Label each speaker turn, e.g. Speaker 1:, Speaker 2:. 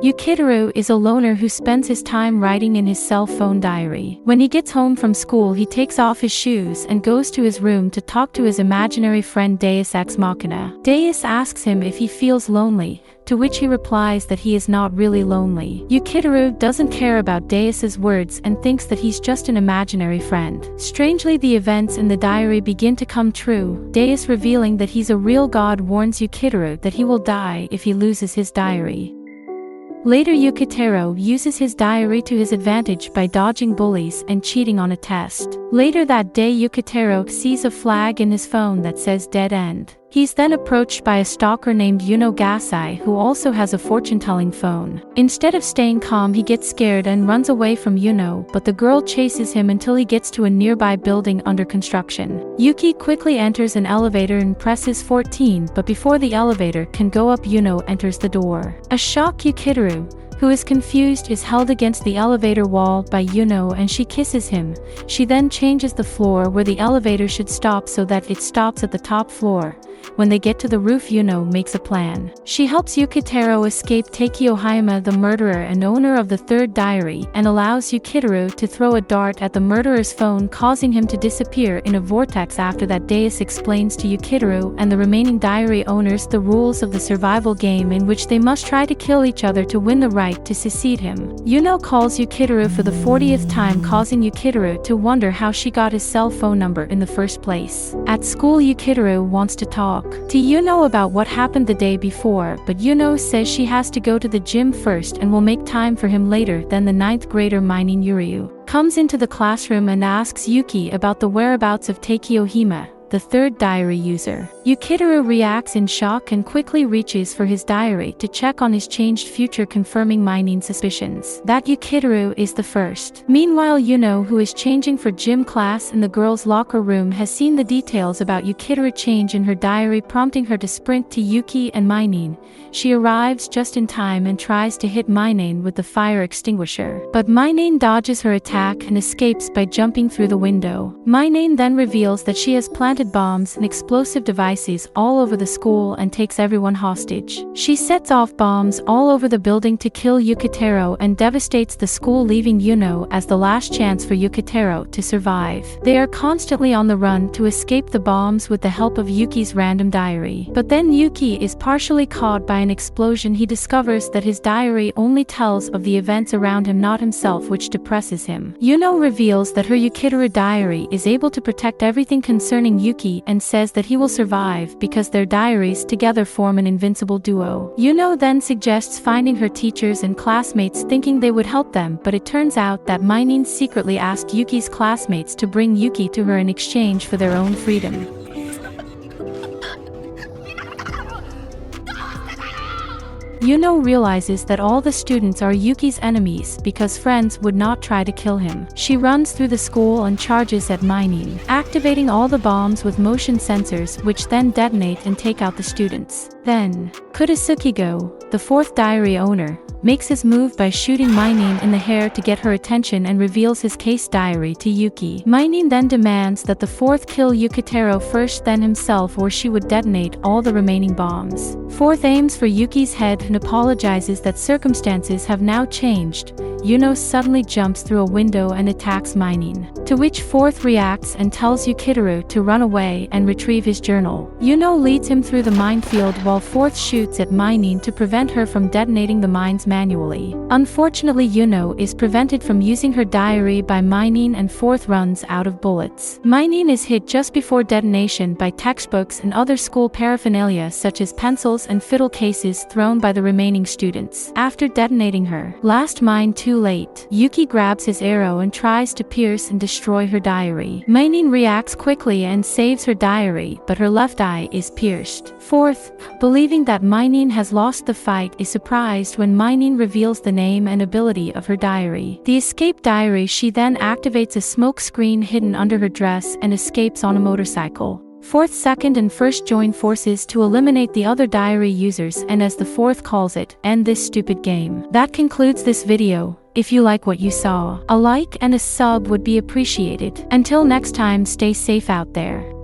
Speaker 1: Yukiteru is a loner who spends his time writing in his cell phone diary. When he gets home from school, he takes off his shoes and goes to his room to talk to his imaginary friend Deus Ex Machina. Deus asks him if he feels lonely, to which he replies that he is not really lonely. Yukiteru doesn't care about Deus's words and thinks that he's just an imaginary friend. Strangely, the events in the diary begin to come true. Deus, revealing that he's a real god, warns Yukiteru that he will die if he loses his diary. Later, Yukiteru uses his diary to his advantage by dodging bullies and cheating on a test. Later that day, Yukiteru sees a flag in his phone that says dead end. He's then approached by a stalker named Yuno Gasai, who also has a fortune-telling phone. Instead of staying calm, he gets scared and runs away from Yuno, but the girl chases him until he gets to a nearby building under construction. Yuki quickly enters an elevator and presses 14, but before the elevator can go up, Yuno enters the door. A shocked Yukiteru, who is confused, is held against the elevator wall by Yuno and she kisses him. She then changes the floor where the elevator should stop so that it stops at the top floor. When they get to the roof, Yuno makes a plan. She helps Yukiteru escape Takeo Hayama, the murderer and owner of the third diary, and allows Yukiteru to throw a dart at the murderer's phone, causing him to disappear in a vortex. After that, Deus explains to Yukiteru and the remaining diary owners the rules of the survival game, in which they must try to kill each other to win the right to succeed him. Yuno calls Yukiteru for the 40th time, causing Yukiteru to wonder how she got his cell phone number in the first place. At school, Yukiteru wants to talk to Yuno about what happened the day before, but Yuno says she has to go to the gym first and will make time for him later. Then the 9th grader Minin Yuryu comes into the classroom and asks Yuki about the whereabouts of Takeo Hime, the third diary user. Yukiteru reacts in shock and quickly reaches for his diary to check on his changed future, confirming Minin's suspicions that Yukiteru is the first. Meanwhile, Yuno, who is changing for gym class in the girls' locker room, has seen the details about Yukiteru change in her diary, prompting her to sprint to Yuki and Minin. She arrives just in time and tries to hit Minin with the fire extinguisher, but Minin dodges her attack and escapes by jumping through the window. Minin then reveals that she has planted bombs and explosive devices all over the school and takes everyone hostage. She sets off bombs all over the building to kill Yukiteru and devastates the school, leaving Yuno as the last chance for Yukiteru to survive. They are constantly on the run to escape the bombs with the help of Yuki's random diary. But then Yuki is partially caught by an explosion. He discovers that his diary only tells of the events around him, not himself, which depresses him. Yuno reveals that her Yukiteru diary is able to protect everything concerning Yuki and says that he will survive because their diaries together form an invincible duo. Yuno then suggests finding her teachers and classmates, thinking they would help them, but it turns out that Minin secretly asked Yuki's classmates to bring Yuki to her in exchange for their own freedom. Yuno realizes that all the students are Yuki's enemies because friends would not try to kill him. She runs through the school and charges at Minin, activating all the bombs with motion sensors, which then detonate and take out the students. Then, Kuretsukigo, the fourth diary owner, makes his move by shooting Minin in the hair to get her attention and reveals his case diary to Yuki. Minin then demands that the fourth kill Yukiteru first, then himself, or she would detonate all the remaining bombs. Fourth aims for Yuki's head and apologizes that circumstances have now changed. Yuno suddenly jumps through a window and attacks Minin, to which Fourth reacts and tells Yukiteru to run away and retrieve his journal. Yuno leads him through the minefield while Fourth shoots at Minin to prevent her from detonating the mines manually. Unfortunately, Yuno is prevented from using her diary by Minin and Fourth runs out of bullets. Minin is hit just before detonation by textbooks and other school paraphernalia such as pencils and fiddle cases thrown by the remaining students. After detonating her last mine too late, Yuki grabs his arrow and tries to pierce and destroy her diary. Minin reacts quickly and saves her diary, but her left eye is pierced. Fourth, believing that Minin has lost the fight, is surprised when Minin reveals the name and ability of her diary. The escape diary, she then activates a smoke screen hidden under her dress and escapes on a motorcycle. Fourth, second, and first join forces to eliminate the other diary users and, as the Fourth calls it, end this stupid game. That concludes this video. If you like what you saw, a like and a sub would be appreciated. Until next time, stay safe out there.